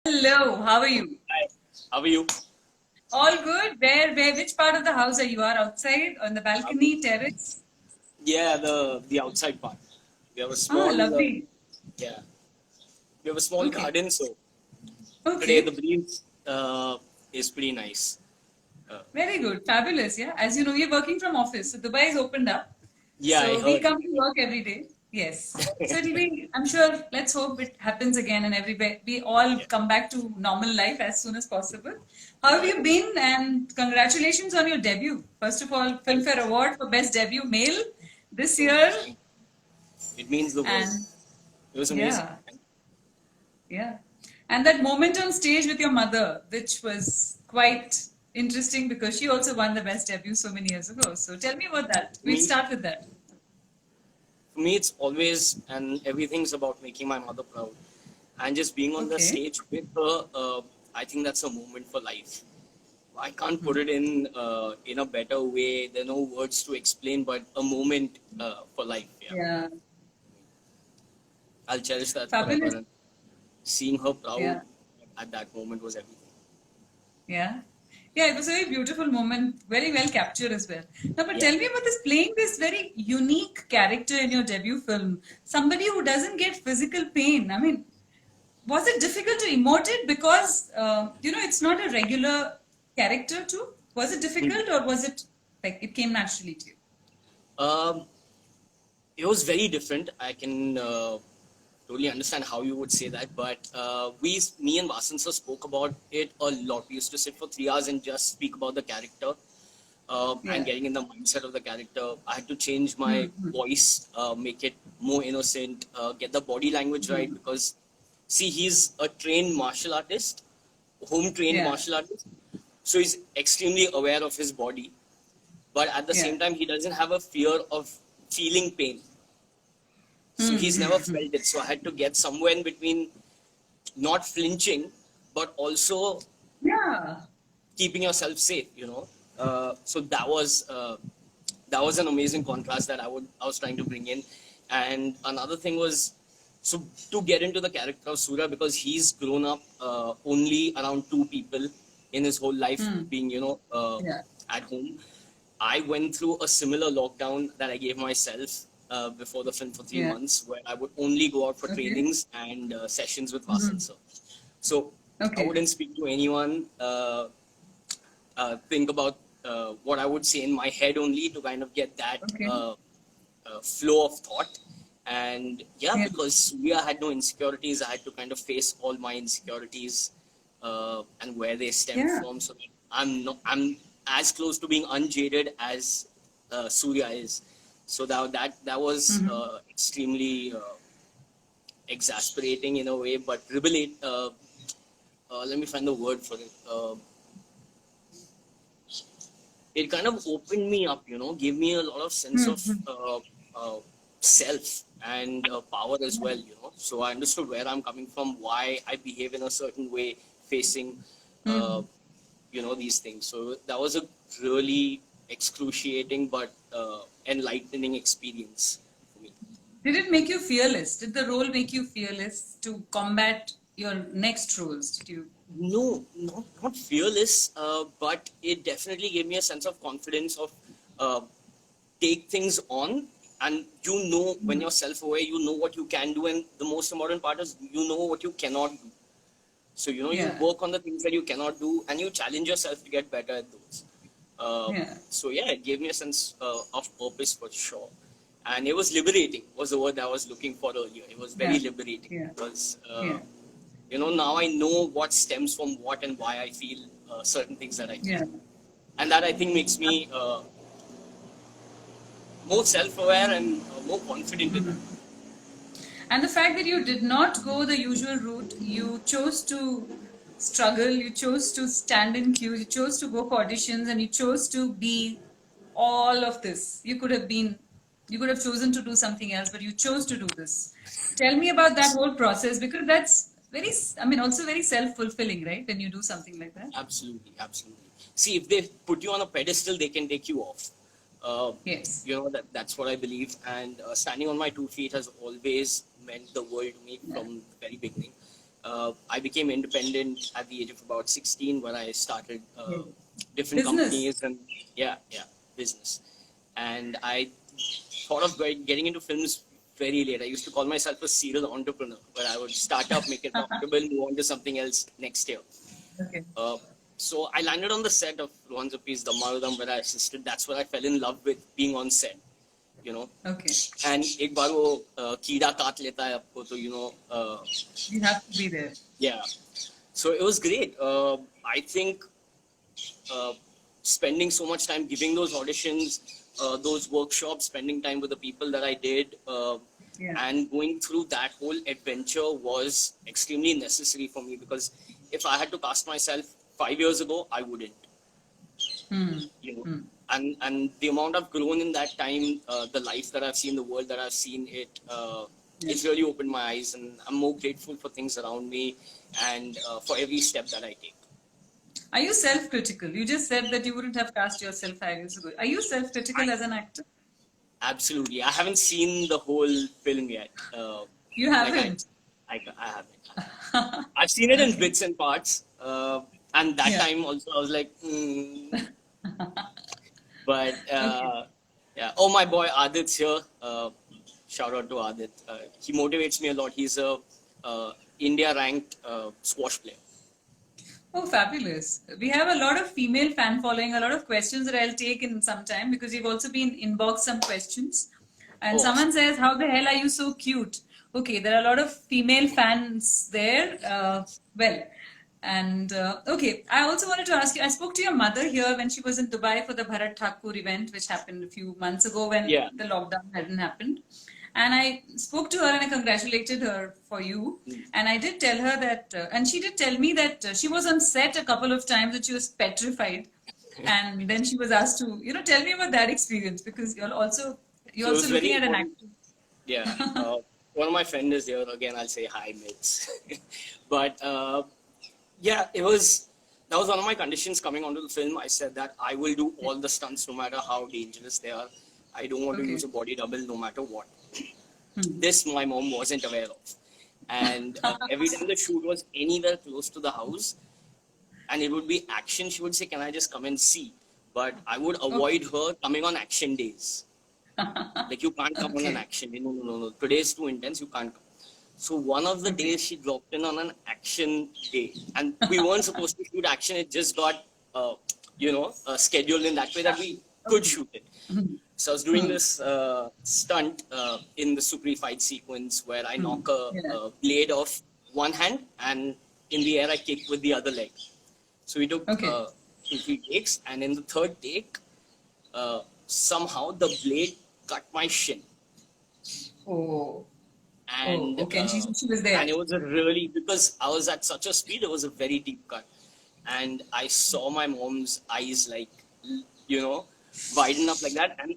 Hello, how are you? Hi, how are you? All good? Which part of the house are you? Are outside, on the Um, balcony, terrace? yeah, the outside part. We have a Ah, small, lovely. yeah, we have a small Okay, garden. So today the okay. breeze is pretty nice. Uh, Very good, fabulous. Yeah, as you know, we're working from office, so Dubai is opened up, yeah, I so we heard. come to work every day. Yes, so it'll be. I'm sure. Let's hope it happens again, and everybody we all Yeah, come back to normal life as soon as possible. How have I you hope so. been? And congratulations on your debut. First of all, Thank you Filmfare Award for Best Debut Male this so year, much. It means the world. and It was amazing. yeah. Yeah. And that moment on stage with your mother, which was quite interesting because she also won the best debut so many years ago. So tell me about that. For We'll me, start with that. for me, it's always and everything's about making my mother proud, and just being on the Okay. stage with her. I think that's a moment for life. I can't put Mhm. it in a better way. There are no words to explain, but a moment for life. Yeah, Yeah. I'll cherish that forever. Fabulous. And seeing her proud Yeah. at that moment was everything. Yeah. Yeah, it was a very beautiful moment, very well captured as well. Now, but Yeah. tell me about this playing this very unique character in your debut film. Somebody who doesn't get physical pain. I mean, was it difficult to emote it because it's not a regular character too? Was it Hmm. difficult or was it like it came naturally to you? Um, it was very different. I can totally understand how you would say that, but me and Vasan sir spoke about it a lot. We used to sit for 3 hours and just speak about the character. And Yeah. getting in the mindset of the character. I had to change my Mm-hmm. voice, make it more innocent, get the body language right because, see, he's a trained martial artist, home trained Yeah. martial artist, so he's extremely aware of his body, but at the Yeah. same time, he doesn't have a fear of feeling pain. So he's never Mm-hmm. felt it. So I had to get somewhere in between, not flinching, but also Yeah. keeping yourself safe. So that was an amazing contrast that I was trying to bring in. And another thing was, so to get into the character of Surya, because he's grown up only around two people in his whole life, Mm. being Yeah. at home. I went through a similar lockdown that I gave myself before the film for three Yeah. months, where I would only go out for Okay. trainings and sessions with Vasan Mm-hmm. sir. So I Okay. wouldn't speak to anyone. Think about what I would say in my head only to kind of get that Okay. flow of thought. And yeah, Yeah. because Surya had no insecurities, I had to kind of face all my insecurities and where they stem Yeah. from. So that I'm as close to being unjaded as Surya is. So that was Mm-hmm. extremely exasperating in a way, but relate. Let me find the word for it. It kind of opened me up, gave me a lot of sense of Mm-hmm. uh, self and power as well, So I understood where I'm coming from, why I behave in a certain way, facing, uh, Mm-hmm. these things. So that was a really excruciating but enlightening experience for me. Did it make you fearless? Did the role make you fearless to combat your next roles? Did you? No, not fearless, but it definitely gave me a sense of confidence of uh, take things on, and when you're self-aware, you know what you can do, and the most important part is you know what you cannot do. So you Yeah. work on the things that you cannot do, and you challenge yourself to get better at those. Yeah. So yeah, it gave me a sense of purpose for sure, and it was liberating. Was the word I was looking for earlier. It was very Yeah. liberating Yeah. because Yeah. now I know what stems from what and why I feel certain things that I feel, Yeah. and that I think makes me more self-aware and more confident in that. Mhm. And the fact that you did not go the usual route, you chose to struggle, you chose to stand in queue, you chose to go for auditions, and you chose to be all of this. You could have chosen to do something else, but you chose to do this. Tell me about that whole process because that's very, I mean, also very self fulfilling, right? When you do something like that. Absolutely, absolutely. See, if they put you on a pedestal, they can take you off. Uh, Yes. that's what I believe. And standing on my 2 feet has always meant the world to me Yeah. from the very beginning. I became independent at the age of about 16 when I started Yeah. different Business. companies and business. And I thought of getting into films very late. I used to call myself a serial entrepreneur, where I would start up, make it profitable, move on to something else next year. Okay. So I landed on the set of Rohan Zappi's The Marudam, where I assisted. That's where I fell in love with being on set, you know. Okay. And एक बार वो कीड़ा काट लेता है आपको, तो You have to be there. yeah. So it was great. I think uh, spending so much time giving those auditions, those workshops, spending time with the people that I did, Yeah. and going through that whole adventure was extremely necessary for me, because if I had to cast myself 5 years ago, I wouldn't. Hmm. You know, Hmm. and the amount I've grown in that time, the life that I've seen, the world that I've seen, it's really opened my eyes, and I'm more grateful for things around me and for every step that I take. Are you self-critical? You just said that you wouldn't have cast yourself 5 years ago. Are you self-critical as an actor? Absolutely. I haven't seen the whole film yet. You haven't. I haven't. I've seen it in bits and parts. And that Yeah. time also I was like, But yeah. Oh, my boy Adit's here. Shout out to Adit. He motivates me a lot. He's a India ranked squash player. Oh, fabulous. We have a lot of female fan following, a lot of questions that I'll take in some time, because you've also been inbox some questions. And Oh, someone says, how the hell are you so cute? Okay, there are a lot of female fans there. Okay, I also wanted to ask you, I spoke to your mother here when she was in Dubai for the Bharat Thakur event, which happened a few months ago when Yeah. the lockdown hadn't happened. And I spoke to her and I congratulated her for you. And I did tell her that, and she did tell me that she was on set a couple of times and she was petrified. And then she was asked to, tell me about that experience, because you're also So it was looking very at an important. actor. Yeah. One of my friends is here. Again, I'll say hi, mates. But yeah, that was one of my conditions coming onto the film. I said that I will do all the stunts no matter how dangerous they are. I don't want to Okay. use a body double no matter what. Hmm. This my mom wasn't aware of. And every time the shoot was anywhere close to the house and it would be action, she would say, "Can I just come and see?" But I would avoid her coming on action days. Like, you can't come on an Okay. action day. No. Today's too intense. You can't come. So one of the days she dropped in on an action day, and we weren't supposed to shoot action. It just got, scheduled in that way that we could shoot it. So I was doing this stunt in the Supri fight sequence where I knock a Yeah. blade off one hand, and in the air I kick with the other leg. So we took Okay. 2-3 takes, and in the third take, somehow the blade cut my shin. Oh. And Okay. And she was there. and it was because I was at such a speed, it was a very deep cut, and I saw my mom's eyes widen up like that, and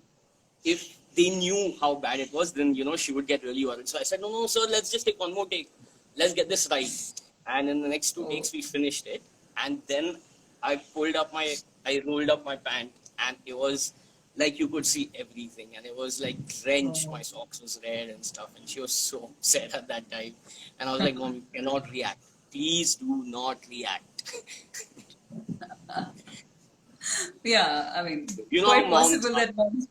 if they knew how bad it was, then she would get really worried. So I said, no, sir, let's just take one more take, let's get this right. And in the next 2 takes we finished it, and then I rolled up my pant, and it was like you could see everything, and it was like drenched. My socks was red and stuff, and she was so upset at that time. And I was like, Mom, you cannot react. Please do not react. Yeah, I mean, You know quite how moms possible are. that moms.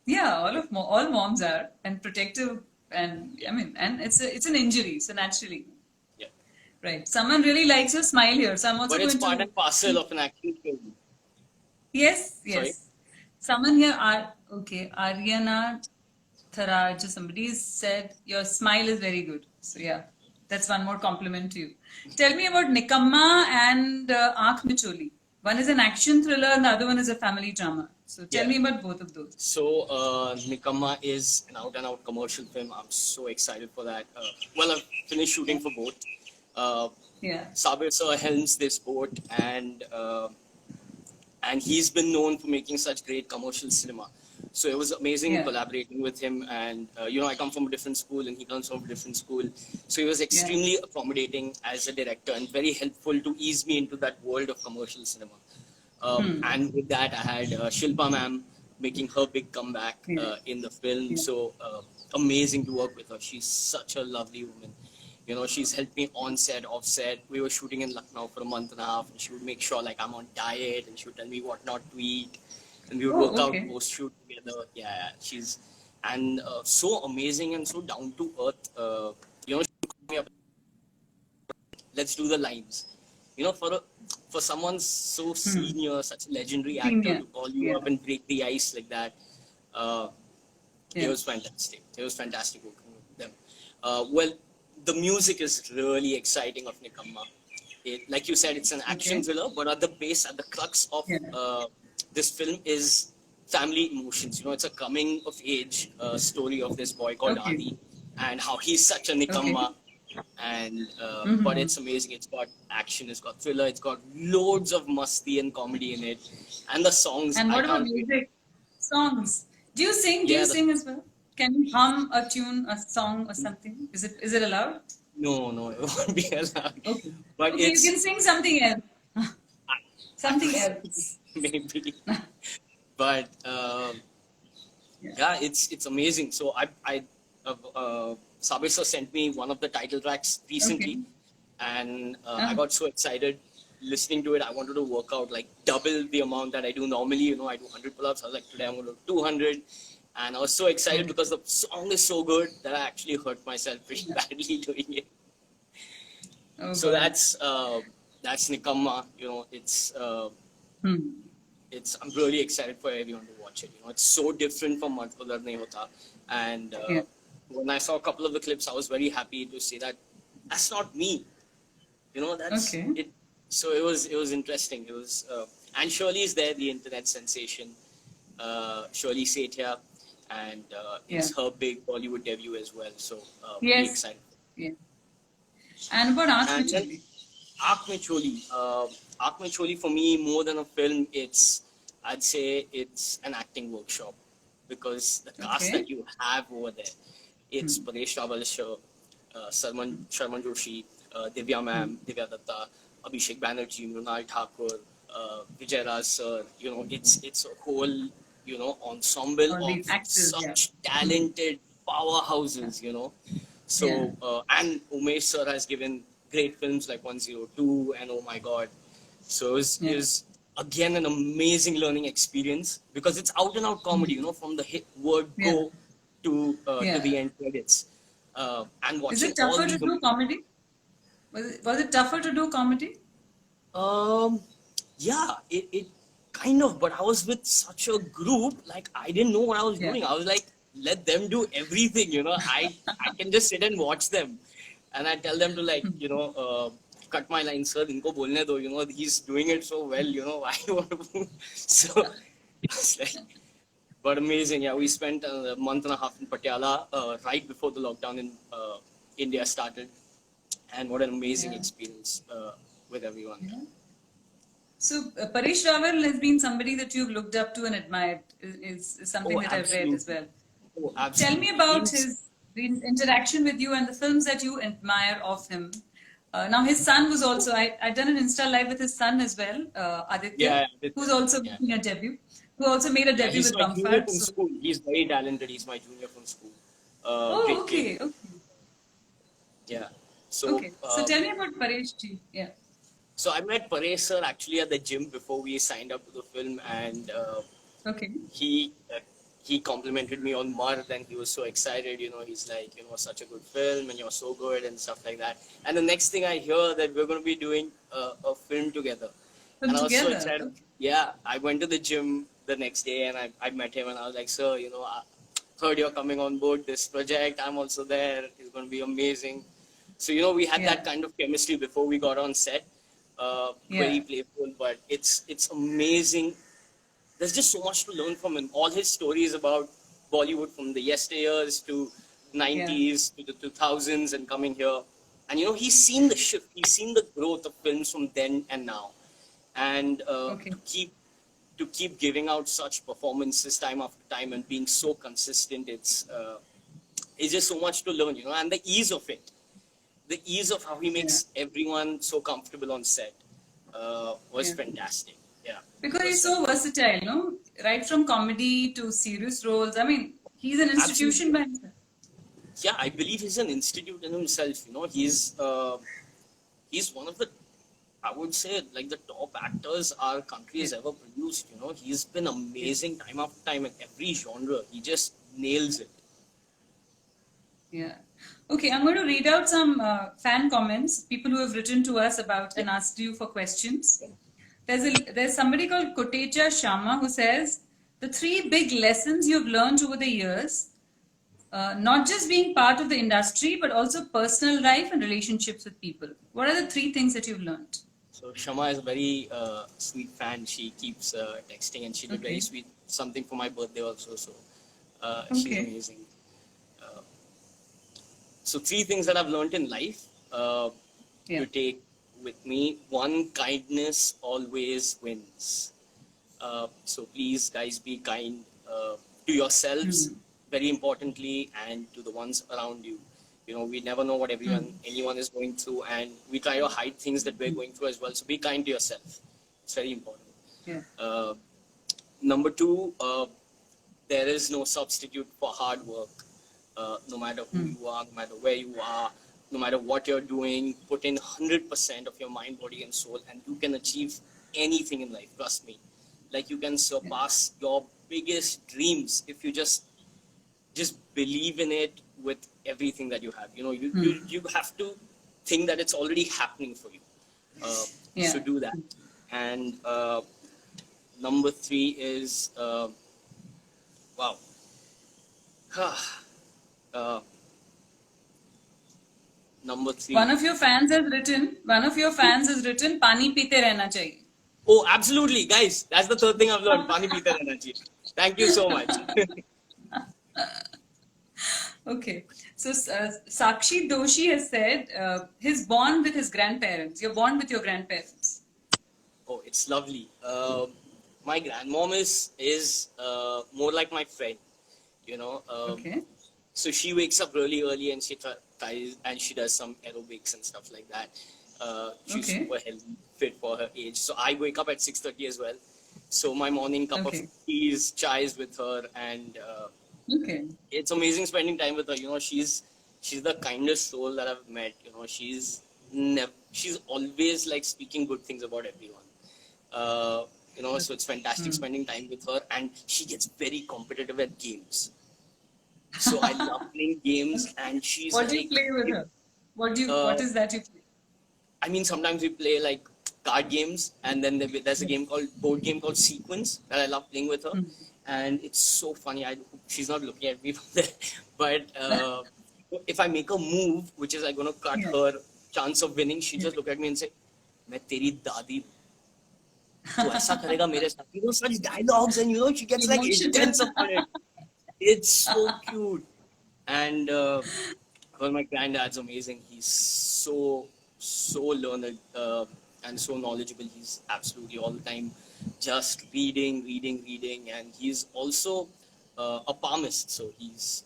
Yeah, all moms are, and protective, and I mean, and it's an injury, so naturally, Yeah. right? Someone really likes your smile here, so I'm also But it's going part to. and parcel of an action film. Yes, Sorry? yes. Someone here, okay, Aryana Tharaj, somebody said your smile is very good. So yeah, that's one more compliment to you. Tell me about Nikamma and Aankh Micholi. One is an action thriller, and the other one is a family drama. So tell Yeah. me about both of those. So, Nikamma is an out-and-out commercial film. I'm so excited for that. I've finished shooting for both. Yeah. Sabir sir helms this boat, and he's been known for making such great commercial cinema. So it was amazing Yeah. collaborating with him. And I come from a different school, and he comes from a different school. So he was extremely accommodating as a director and very helpful to ease me into that world of commercial cinema. And with that, I had Shilpa ma'am making her big comeback Yeah. in the film. Yeah. So amazing to work with her. She's such a lovely woman. You know, she's helped me on set, off set. We were shooting in Lucknow for a month and a half, and she would make sure like I'm on diet, and she would tell me what not to eat, and we would work Oh, out okay. post shoot together. Yeah, she's and so amazing and so down to earth. You know, she would call me up, let's do the lines. You know, for someone so senior, such a legendary actor Senior. to call you Yeah. up and break the ice like that, uh, it Yeah. was fantastic. It was fantastic working with them. Well, the music is really exciting of Nikamma. Like you said, it's an action Okay. thriller, but at the base, at the crux of Yeah. this film is family emotions. You know, it's a coming of age story of this boy called Okay. Adi, and how he's such a Okay. Nikamma. And but Mm-hmm. it's amazing. It's got action, it's got thriller, it's got loads of musty and comedy in it, and the songs And I what about can't wait. music? Songs. Do you sing? Do Yeah, you sing as well? Can you hum a tune, a song, or something? Is it allowed? no, it won't be allowed. Okay. But Okay, you it's can sing something else. Something else. maybe. But Yeah. yeah, it's amazing. So Sabir sir sent me one of the title tracks recently, Okay. and I Uh-huh. got so excited listening to it. I wanted to work out like double the amount that I do normally. You know, I do 100 pull-ups. I was like, today I'm going to do 200, and I was so excited because the song is so good that I actually hurt myself pretty badly doing it. Oh, So God. that's Nikamma. You know, Hmm. I'm really excited for everyone to watch it. You know, it's so different from Mann Ko Dard Nahi Hota. And Yeah. when I saw a couple of the clips, I was very happy to see that that's not me. You know, that's Okay. it. So it was interesting. It was and Shirley is there, the internet sensation, Shirley Sethia, and it's her big Bollywood debut as well. So really Yes. excited. Yeah. And about Aankh Mein And then Choli? Aankh Mein Choli. Aankh Mein Choli for me, more than a film, I'd say it's an acting workshop because the cast Okay. that you have over there, it's Paresh Rawal sir, Sharman Joshi, Divya ma'am, Divya Datta, Abhishek Banerjee, Mrunal Thakur, Vijay Raj sir. You know, it's a whole ensemble All of these actors, yeah. such talented powerhouses. You know, so Yeah. and Umesh sir has given great films like 102 and Oh My God. So Yeah. it was again an amazing learning experience because it's out and out comedy, you know, from the hit word Yeah. go to Yeah. the end credits. And Is watching it all tougher to these do comedy? Was it tougher to do comedy? um yeah, it kind of, but I was with such a group, like I didn't know what I was Yeah. doing. I was like, let them do everything, you know. I can just sit and watch them. And I tell them to like, cut my line, sir, inko bolne do, you know, he's doing it so well, you know, why you want to so it's like, but amazing, yeah. We spent a month and a half in Patiala right before the lockdown in India started, and what an amazing Yeah. experience with everyone. Yeah. So Paresh Rawal has been somebody that you've looked up to and admired. Is something Oh, that I've read as absolutely. well. Oh, Tell me absolutely. about his interaction with you and the films that you admire of him. Now his son was also I've done an Insta live with his son as well, Aditya, Yeah, yeah, who's also yeah. making a debut, who also made a Yeah, debut he's with my junior Bumfar. from So, school. He's very talented. He's my junior from school. oh, Great okay, kid. okay, Yeah. So, okay. So tell me about Paresh ji. Yeah. so I met Paresh sir actually at the gym before we signed up to the film, and Okay. he he complimented me on Marv, and he was so excited. You know, he's like, such a good film, and you're so good, and stuff like that. And the next thing I hear that we're going to be doing a film together, Come and I was so together. excited. Okay. Yeah, I went to the gym the next day, and I met him, and I was like, sir, I heard you're coming on board this project. I'm also there. It's going to be amazing. So we had Yeah. that kind of chemistry before we got on set. Very Yeah. playful, but it's amazing. There's just so much to learn from him. All his stories about Bollywood from the yesteryears to 90s to the 2000s and coming here. And he's seen the shift. He's seen the growth of films from then and now. And Okay. to keep giving out such performances time after time and being so consistent, it's just so much to learn, and the ease of it. The ease of how he makes everyone so comfortable on set was Yeah. fantastic. Yeah. Because he's so versatile, no? Right from comedy to serious roles. I mean, he's an institution by himself. yeah, I believe he's an institute in himself. You know, he's one of the, I would say, like the top actors our country has ever produced. You know, he's been amazing time after time in every genre. He just nails it. Yeah. Okay, I'm going to read out some fan comments, people who have written to us about and asked you for questions. There's somebody called Kotecha Sharma who says the three big lessons you've learned over the years, not just being part of the industry, but also personal life and relationships with people. What are the three things that you've learned? So Shama is a very sweet fan. She keeps texting, and she did very Okay. sweet something for my birthday also. So she's Okay. amazing. Uh, so three things that I've learned in life Yeah. to take with me. One, kindness always wins. So please, guys, be kind to yourselves, very importantly, and to the ones around you. You know, we never know what anyone is going through, and we try to hide things that we're going through as well. So be kind to yourself. It's very important. Yeah. Number two, there is no substitute for hard work. No matter who you are, no matter where you are, no matter what you're doing, put in 100% of your mind, body, and soul, and you can achieve anything in life. Trust me. Like, you can surpass your biggest dreams if you just believe in it with everything that you have. You know, you have to think that it's already happening for you. Yeah. So do that. And number three is wow. Number three. One of your fans has written, "Pani peete rehna chahiye." Oh, absolutely, guys. That's the third thing I've learned. Pani Peter Energy. Thank you so much. Okay. So Sakshi Doshi has said his bond with his grandparents. Your bond with your grandparents. Oh, it's lovely. My grandmom is more like my friend. You know. Okay. So she wakes up really early and she tries and she does some aerobics and stuff like that. She's Okay. super healthy, fit for her age. So I wake up at 6:30 as well. So my morning cup Okay. of tea is chais with her, and Okay. it's amazing spending time with her. You know, she's the kindest soul that I've met. You know, she's always like speaking good things about everyone. You know, so it's fantastic spending time with her, and she gets very competitive at games. So I love playing games, and she's What do you like, play with her? What is that you play? I mean, sometimes we play like card games, and then there's a board game called Sequence that I love playing with her, and it's so funny. She's not looking at me from there, but if I make a move, which is like going to cut her chance of winning, she just look at me and say, "मैं तेरी दादी हूँ." तो ऐसा करेगा मेरे साथ. You know, such dialogues, and you know, she gets like Emotional. intense about it. It's so cute. And well, my granddad's amazing. He's so learned and so knowledgeable. He's absolutely all the time just reading, and he's also a palmist. So he's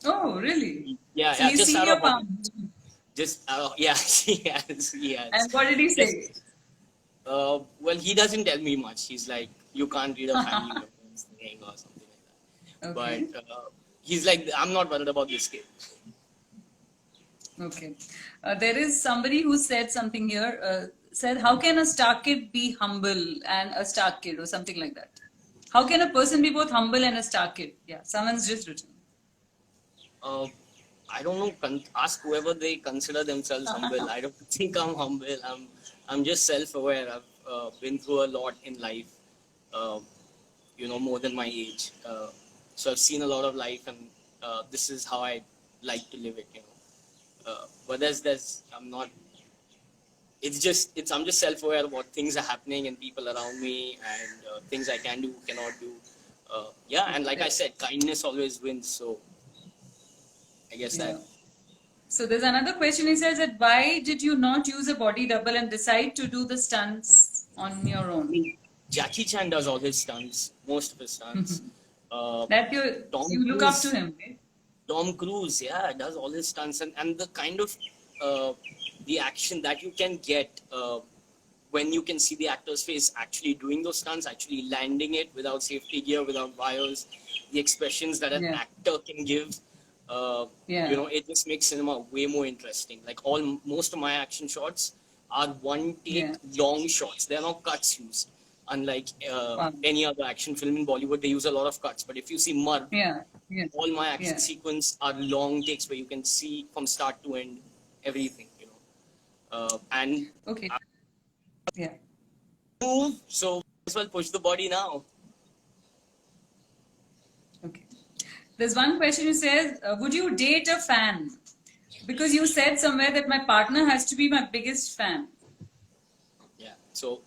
Oh, really? yeah, So yeah, he's just seen out your of palm. yeah, he has. And what did he say? Well, he doesn't tell me much. He's like, you can't read a family member's thing or something like that. Okay. But he's like, I'm not worried about this kid. Okay. There is somebody who said something here. Said, how can a star kid be humble and a star kid or something like that? How can a person be both humble and a star kid? Yeah, someone's just written. I don't know. Ask whoever they consider themselves humble. I don't think I'm humble. I'm just self-aware. I've been through a lot in life. You know, more than my age. So I've seen a lot of life, and this is how I like to live it. You know, but I'm not. I'm just self-aware of what things are happening and people around me, and things I can do, cannot do. Yeah, and like I said, kindness always wins. So I guess that. So there's another question. He says that why did you not use a body double and decide to do the stunts on your own? I mean, Jackie Chan does all his stunts, most of his stunts. That Tom you look up Cruise. to him, right? Tom Cruise, yeah, does all his stunts, and the kind of the action that you can get when you can see the actor's face actually doing those stunts, actually landing it without safety gear, without wires, the expressions that an actor can give. Yeah. You know, it just makes cinema way more interesting. Like most of my action shots are one take Yeah. long shots. They're not cuts used. Unlike Wow. any other action film in Bollywood, they use a lot of cuts. But if you see Marg, Yeah. Yeah. all my action Yeah. sequence are long takes where you can see from start to end everything. You know, and Okay. I Yeah. move, so might as well push the body now. Okay. There's one question who says, would you date a fan? Because you said somewhere that my partner has to be my biggest fan. Yeah. So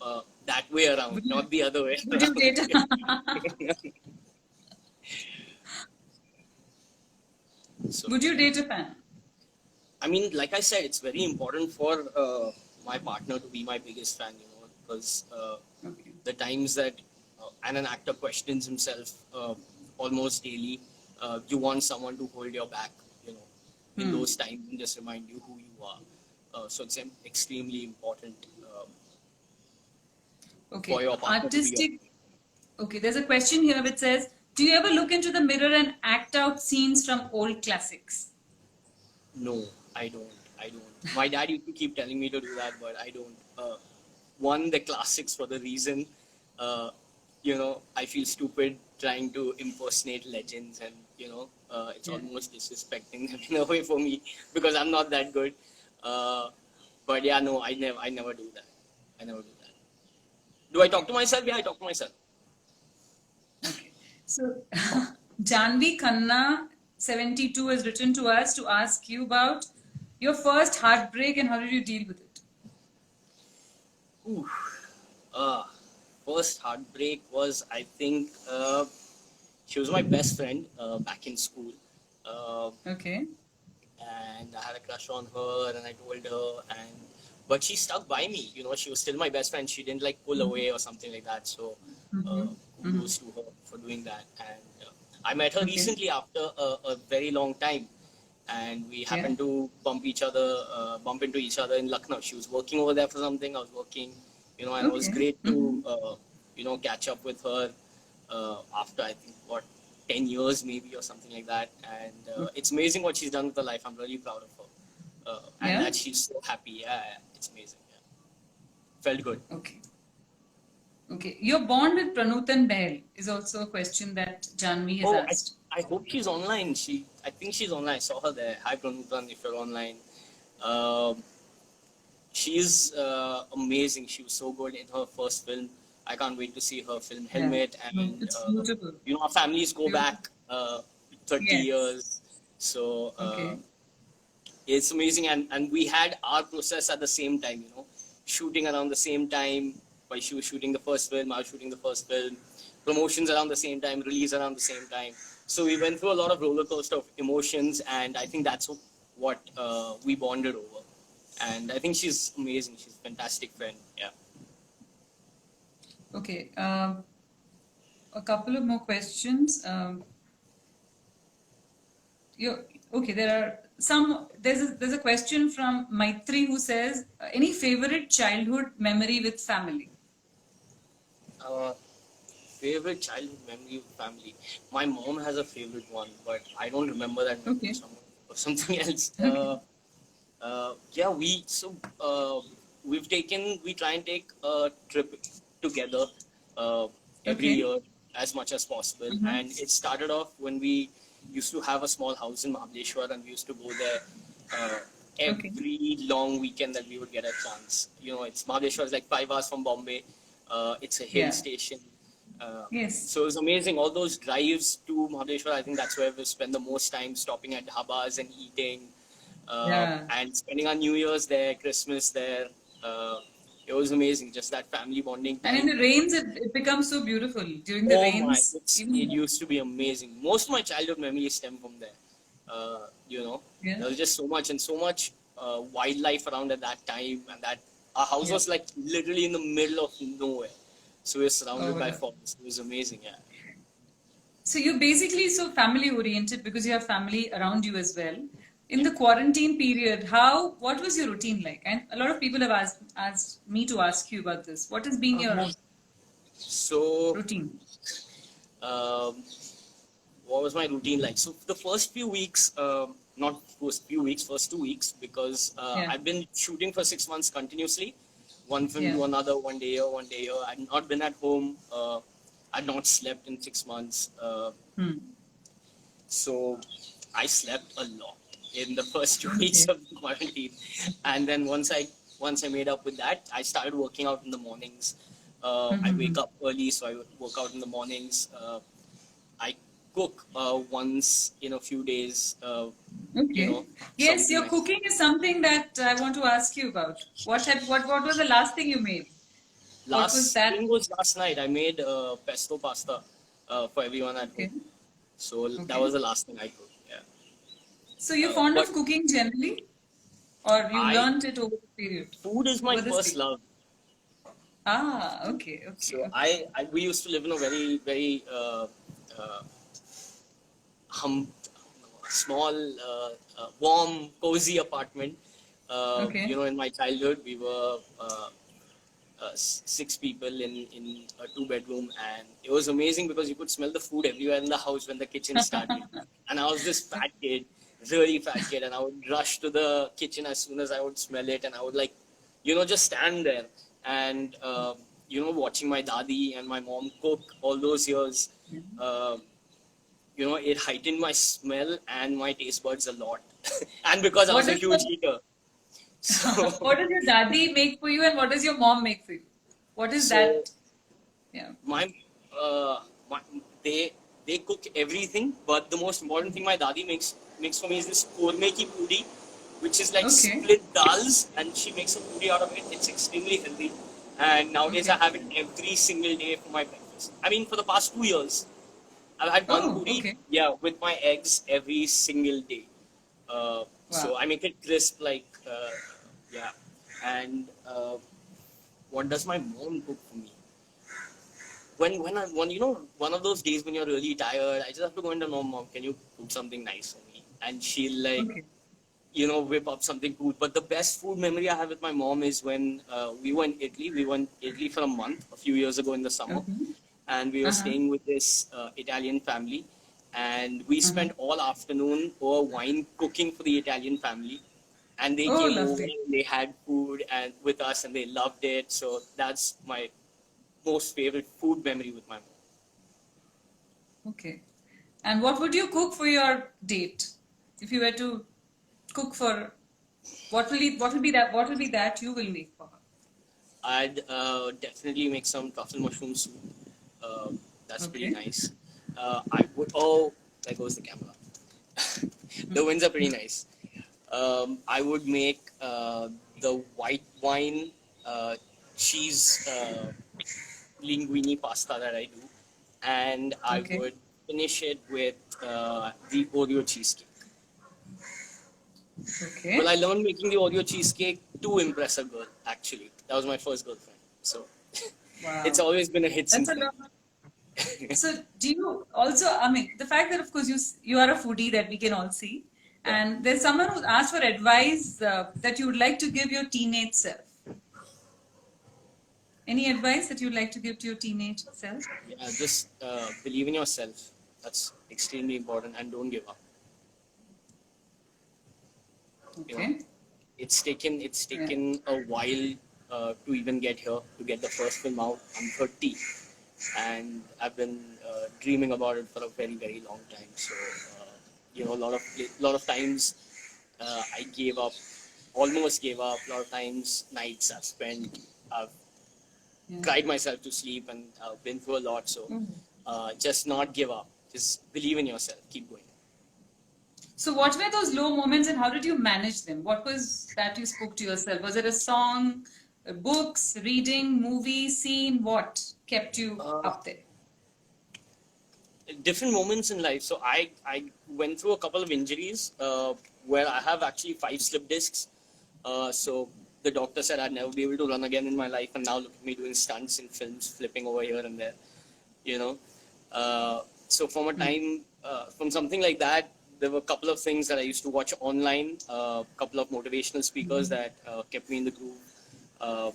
that way around, Would you, not the other way would you around. date a So Would you date a fan? I mean, like I said, it's very important for my partner to be my biggest fan, you know, because Okay. the times that and an actor questions himself almost daily, you want someone to hold your back, you know, in those times and just remind you who you are. So it's extremely important Okay. for your partner to be your. Artistic. Okay. There's a question here which says, do you ever look into the mirror and act out scenes from old classics? No, I don't. I don't. My dad used to keep telling me to do that, but I don't. One, the classics for the reason, you know, I feel stupid trying to impersonate legends, and you know, it's Yeah. almost disrespecting them in a way for me because I'm not that good. But yeah, no, I never do that. I never do that. Do I talk to myself? Yeah, I talk to myself. Okay. So, Janvi Khanna 72 has written to us to ask you about your first heartbreak and how did you deal with it? Ooh. Uh, First heartbreak was, I think, she was my best friend back in school. Okay. And I had a crush on her, and I told her, and but she stuck by me. You know, she was still my best friend. She didn't like pull away or something like that. So kudos to her for doing that. And I met her Okay. recently after a very long time, and we happened to bump into each other in Lucknow. She was working over there for something. I was working, you know, and it was Okay. great to you know, catch up with her after, I think, what, 10 years maybe or something like that. And it's amazing what she's done with her life. I'm really proud of her. And Yeah? that she's so happy. Yeah, it's amazing. Yeah. Felt good. Okay. Okay. Your bond with Pranutan Bahl is also a question that Janvi has Oh, asked. I hope she's online. I think she's online. I saw her there. Hi, Pranutan, if you're online. Um, she's amazing. She was so good in her first film. I can't wait to see her film Helmet. No, And it's beautiful. you know, our families go Beautiful. back 30 Yes. years. So Okay. it's amazing. And we had our process at the same time, you know, shooting around the same time. While she was shooting the first film, I was shooting the first film, promotions around the same time, release around the same time. So we went through a lot of roller coaster of emotions, and I think that's what we bonded over. And I think she's amazing. She's a fantastic friend. Yeah. Okay. A couple of more questions. Okay, there are some. There's a question from Maitri who says, any favorite childhood memory with family? Uh, Favorite childhood memory with family. My mom has a favorite one, but I don't remember that memory. Okay. Or something else. Okay. Yeah, we try and take a trip together every Okay. year as much as possible. And it started off when we used to have a small house in Mahabaleshwar, and we used to go there every long weekend that we would get a chance. You know, Mahabaleshwar is like 5 hours from Bombay. It's a hill Yeah. station. Yes. So it was amazing. All those drives to Mahabaleshwar, I think that's where we spend the most time, stopping at dhabas and eating. Yeah. And spending our New Year's there, Christmas there. It was amazing, just that family bonding And in time. the rains, it becomes so beautiful. During the Oh my, rains, it even used to be amazing. Most of my childhood memories stem from there. You know, Yeah. there was just so much wildlife around at that time, and that our house Yeah. was like literally in the middle of nowhere. So we were surrounded Oh, by yeah. forests. It was amazing, yeah. So you're basically so family oriented because you have family around you as well. In the quarantine period, what was your routine like? And a lot of people have asked me to ask you about this. What has been your So routine? um, what was my routine like? So the first few weeks, not first few weeks, first 2 weeks, because Yeah. I've been shooting for 6 months continuously, one film Yeah. to another, one day here, one day here. I'd not been at home. I'd not slept in 6 months. Hmm. So I slept a lot in the first 2 weeks Okay. of the quarantine, and then once I made up with that, I started working out in the mornings. I Mm-hmm. wake up early, so I would work out in the mornings. I cook once in a few days. Okay. Yes, Something your like cooking is something that I want to ask you about. What was the last thing you made? What was last that? thing was last night. I made pesto pasta for everyone at home. Okay. So that Okay. was the last thing I cooked. Yeah, So you're fond but of cooking generally, or you I learned it over the period, food is my over the first stage? love. Ah, okay, okay, So okay. we used to live in a very uh, hum, small, warm, cozy apartment. Okay. In my childhood, we were 6 people in a two-bedroom, and it was amazing because you could smell the food everywhere in the house when the kitchen started. And I was this fat kid, really fat kid, and I would rush to the kitchen as soon as I would smell it, and I would like, just stand there and watching my dadi and my mom cook all those years. Uh, it heightened my smell and my taste buds a lot, and because I What was a does huge eater, so what does your daddy make for you, and what does your mom make for you? What is so that? Yeah. my uh my, they cook everything, but the most important thing my dadi makes for me is this korme ki puri, which is like Okay. split dals, and she makes a puri out of it. It's extremely healthy, and nowadays I Okay. have it every single day for my breakfast. I mean, for the past 2 years, I've had one Oh, puri, okay. yeah, with my eggs every single day. Wow. So I make it crisp, like yeah. And what does my mom cook for me? When one of those days when you're really tired, I just have to go into mom, can you cook something nice for me? And she'll like Okay. whip up something cool. But the best food memory I have with my mom is when we were in Italy. We went Italy for a month a few years ago in the summer, Okay. and we were Uh-huh. staying with this Italian family, and we Uh-huh. spent all afternoon over wine cooking for the Italian family. And they Oh, came over lovely. and they had food and with us, and they loved it. So that's my most favorite food memory with my mom. Okay. And what would you cook for your date? If you were to cook for what will be that you will make for her? I'd definitely make some truffle mushroom soup. Uh, that's pretty Okay. nice. I would. Oh, there goes the camera. The winds are pretty nice. I would make the white wine cheese linguine pasta that I do, and I Okay. would finish it with the Oreo cheesecake. Well, Okay. I learned making the Oreo cheesecake to impress a girl. Actually, that was my first girlfriend. So it's Wow. always been a hit That's since a then. lot. So do you also, I mean, the fact that of course you are a foodie that we can all see, Yeah. and there's someone who's asked for advice that you would like to give your teenage self. Any advice that you'd like to give to your teenage self? Yeah, just believe in yourself. That's extremely important, and don't give up. You know, Okay. it's Yeah. taken a while to even get here, to get the first film out. I'm 30, and I've been dreaming about it for a very long time. So a lot of times I gave up, almost gave up. A lot of times nights I've Yeah. cried myself to sleep, and I've been through a lot. So Mhm. just not give up. Just believe in yourself. Keep going. So what were those low moments and how did you manage them? What was that you spoke to yourself? Was it a song, books, reading, movie, scene? What kept you Uh, up there? Different moments in life. So I went through a couple of injuries where I have actually 5 slip discs. So the doctor said I'd never be able to run again in my life, and now look at me doing stunts in films, flipping over here and there. You know, so from a Hmm. time from something like that, there were a couple of things that I used to watch online, a couple of motivational speakers that kept me in the groove. Uh,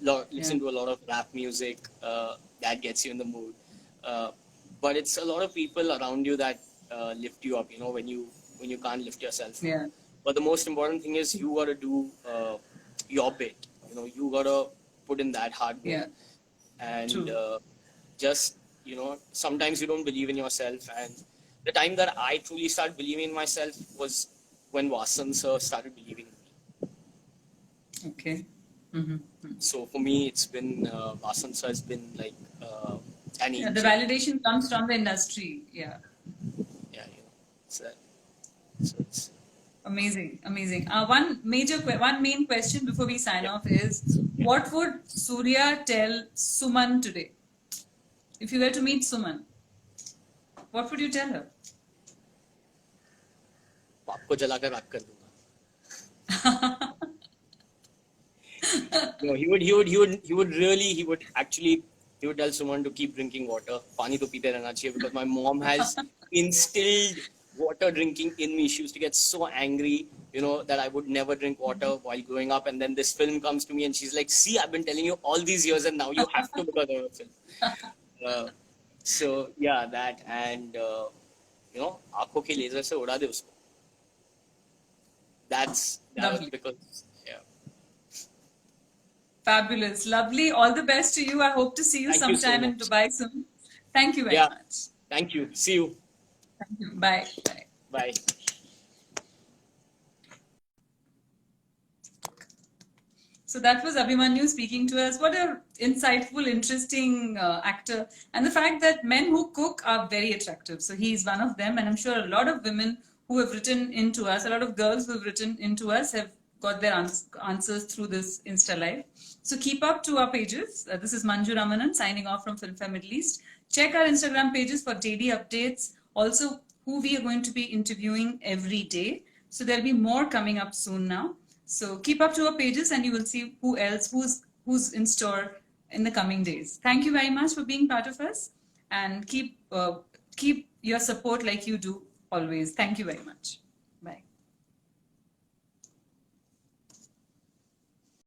Yeah. listen to a lot of rap music that gets you in the mood. Uh, but it's a lot of people around you that lift you up. You know, when you can't lift yourself. Yeah. But the most important thing is you gotta do your bit. You know, you gotta put in that hard work. Yeah. And True. just, you know, sometimes you don't believe in yourself. And the time that I truly started believing in myself was when Vasan sir started believing in me. Okay. Mm-hmm. So for me, it's been Vasan sir has been like an Yeah, the angel. validation comes from the industry. Yeah. Yeah, you know, it's that. So it's Amazing, amazing. One main question before we sign yeah. off is, what would Surya tell Suman today? If you were to meet Suman, what would you tell her? बाप को जलाकर राख कर दूंगा. No, he would actually tell someone to keep drinking water. पानी तो पीते रहना चाहिए, because my mom has instilled water drinking in me. She used to get so angry, you know, that I would never drink water while growing up. And then this film comes to me and she's like, see, I've been telling you all these years and now you have to because of the film. So yeah, that, and you know, आँखों के laser से उड़ा दे उसको. That Lovely. because yeah. Fabulous, lovely. All the best to you. I hope to see you Thank you so sometime in much. Dubai soon. Thank you very Yeah. much. Thank you. See you. Thank you. Bye. Bye. Bye. So that was Abhimanyu speaking to us. What a insightful, interesting actor. And the fact that men who cook are very attractive. So he's one of them. And I'm sure a lot of women who have written into us, a lot of girls who have written into us have got their answers through this Insta Live. So keep up to our pages. This is Manju Ramanan signing off from Filmfare Middle East. Check our Instagram pages for daily updates. Also, who we are going to be interviewing every day. So there'll be more coming up soon now. So keep up to our pages and you will see who else, who's in store in the coming days. Thank you very much for being part of us, and keep your support like you do always. Thank you very much.